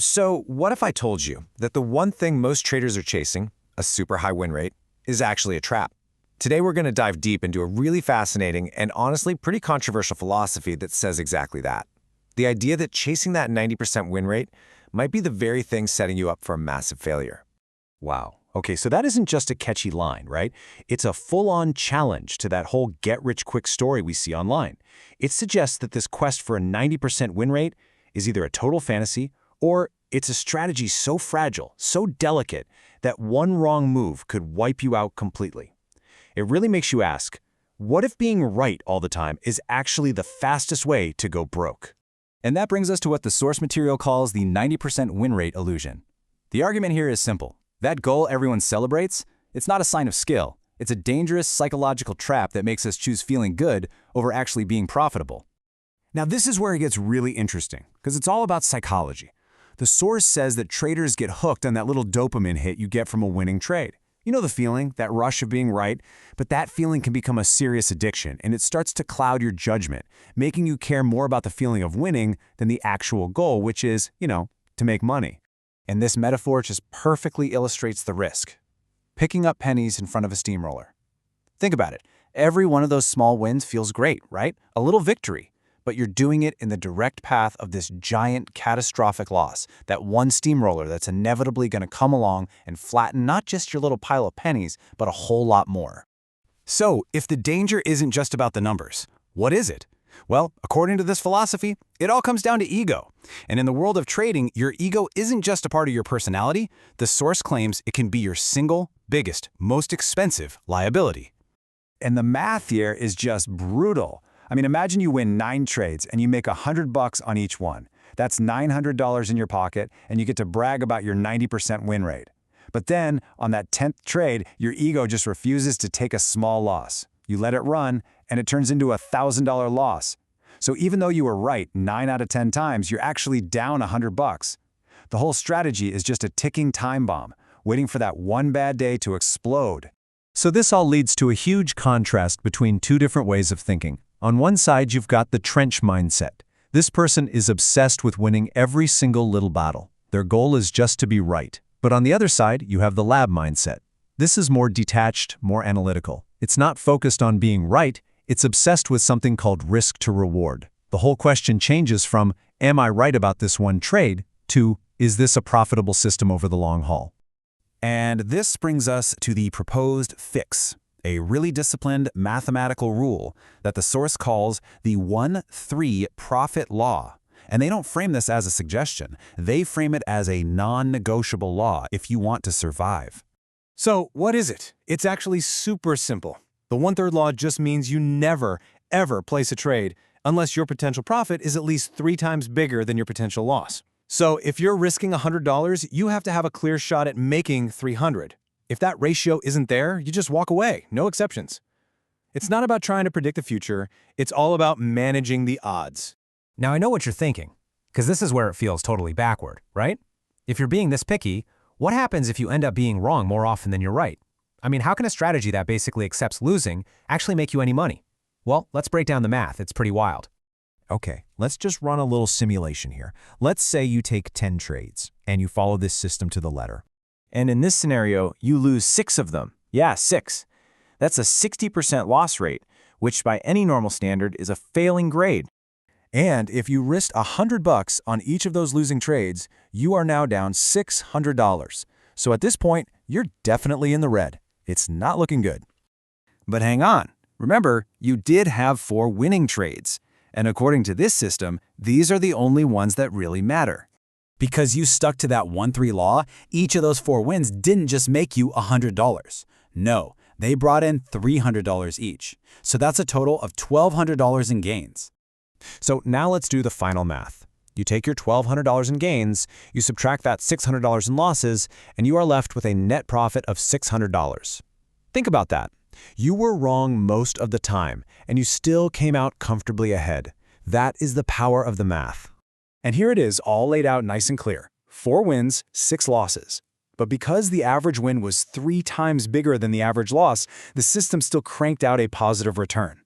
So what if I told you that the one thing most traders are chasing, a super high win rate, is actually a trap? Today we're going to dive deep into a really fascinating and honestly pretty controversial philosophy that says exactly that. The idea that chasing that 90% win rate might be the very thing setting you up for a massive failure. Wow. Okay, so that isn't just a catchy line, right? It's a full-on challenge to that whole get-rich-quick story we see online. It suggests that this quest for a 90% win rate is either a total fantasy or it's a strategy so fragile, so delicate, that one wrong move could wipe you out completely. It really makes you ask, what if being right all the time is actually the fastest way to go broke? And that brings us to what the source material calls the 90% win rate illusion. The argument here is simple. That goal everyone celebrates, it's not a sign of skill. It's a dangerous psychological trap that makes us choose feeling good over actually being profitable. Now this is where it gets really interesting, because it's all about psychology. The source says that traders get hooked on that little dopamine hit you get from a winning trade. You know the feeling, that rush of being right, but that feeling can become a serious addiction, and it starts to cloud your judgment, making you care more about the feeling of winning than the actual goal, which is, to make money. And this metaphor just perfectly illustrates the risk. Picking up pennies in front of a steamroller. Think about it. Every one of those small wins feels great, right? A little victory. But you're doing it in the direct path of this giant catastrophic loss, that one steamroller that's inevitably going to come along and flatten not just your little pile of pennies, but a whole lot more. So, if the danger isn't just about the numbers, what is it? Well, according to this philosophy, it all comes down to ego. And in the world of trading, your ego isn't just a part of your personality. The source claims it can be your single, biggest, most expensive liability. And the math here is just brutal. I mean, imagine you win 9 trades and you make $100 on each one. That's $900 in your pocket, and you get to brag about your 90% win rate. But then, on that 10th trade, your ego just refuses to take a small loss. You let it run, and it turns into a $1,000 loss. So even though you were right 9 out of 10 times, you're actually down $100. The whole strategy is just a ticking time bomb, waiting for that one bad day to explode. So this all leads to a huge contrast between two different ways of thinking. On one side, you've got the trench mindset. This person is obsessed with winning every single little battle. Their goal is just to be right. But on the other side, you have the lab mindset. This is more detached, more analytical. It's not focused on being right, it's obsessed with something called risk to reward. The whole question changes from, am I right about this one trade, to, is this a profitable system over the long haul? And this brings us to the proposed fix, a really disciplined mathematical rule that the source calls the 1-3 profit law. And they don't frame this as a suggestion. They frame it as a non-negotiable law if you want to survive. So what is it? It's actually super simple. The 1/3 law just means you never, ever place a trade unless your potential profit is at least 3 times bigger than your potential loss. So if you're risking $100, you have to have a clear shot at making $300. If that ratio isn't there, you just walk away, no exceptions. It's not about trying to predict the future, it's all about managing the odds. Now I know what you're thinking, because this is where it feels totally backward, right? If you're being this picky, what happens if you end up being wrong more often than you're right? I mean, how can a strategy that basically accepts losing actually make you any money? Well, let's break down the math. It's pretty wild. Okay, let's just run a little simulation here. Let's say you take 10 trades, and you follow this system to the letter. And in this scenario, you lose 6 of them. Yeah, 6. That's a 60% loss rate, which by any normal standard is a failing grade. And if you risked $100 on each of those losing trades, you are now down $600. So at this point, you're definitely in the red. It's not looking good. But hang on. Remember, you did have 4 winning trades. And according to this system, these are the only ones that really matter. Because you stuck to that 1-3 law, each of those 4 wins didn't just make you $100. No, they brought in $300 each. So that's a total of $1,200 in gains. So now let's do the final math. You take your $1,200 in gains, you subtract that $600 in losses, and you are left with a net profit of $600. Think about that. You were wrong most of the time, and you still came out comfortably ahead. That is the power of the math. And here it is, all laid out nice and clear. 4 wins, 6 losses. But because the average win was 3 times bigger than the average loss, the system still cranked out a positive return.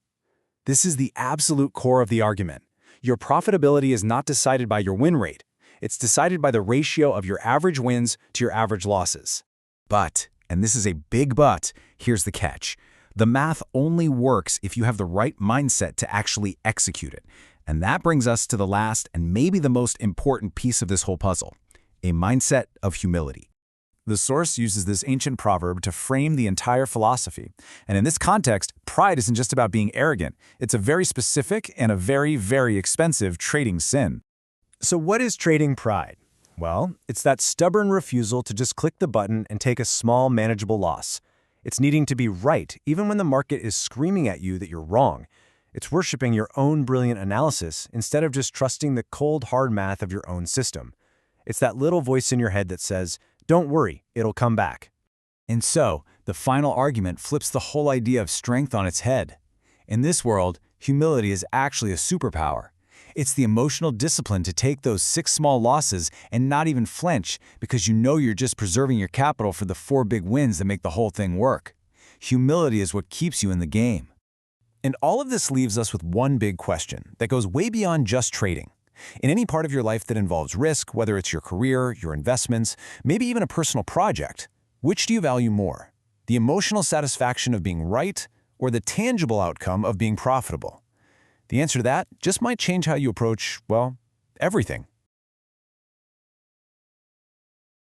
This is the absolute core of the argument. Your profitability is not decided by your win rate. It's decided by the ratio of your average wins to your average losses. But, and this is a big but, here's the catch. The math only works if you have the right mindset to actually execute it. And that brings us to the last and maybe the most important piece of this whole puzzle, a mindset of humility. The source uses this ancient proverb to frame the entire philosophy. And in this context, pride isn't just about being arrogant. It's a very specific and a very, very expensive trading sin. So what is trading pride? Well, it's that stubborn refusal to just click the button and take a small, manageable loss. It's needing to be right, even when the market is screaming at you that you're wrong. It's worshiping your own brilliant analysis instead of just trusting the cold, hard math of your own system. It's that little voice in your head that says, "Don't worry, it'll come back." And so, the final argument flips the whole idea of strength on its head. In this world, humility is actually a superpower. It's the emotional discipline to take those 6 small losses and not even flinch because you know you're just preserving your capital for the 4 big wins that make the whole thing work. Humility is what keeps you in the game. And all of this leaves us with one big question that goes way beyond just trading. In any part of your life that involves risk, whether it's your career, your investments, maybe even a personal project, which do you value more? The emotional satisfaction of being right or the tangible outcome of being profitable? The answer to that just might change how you approach, well, everything.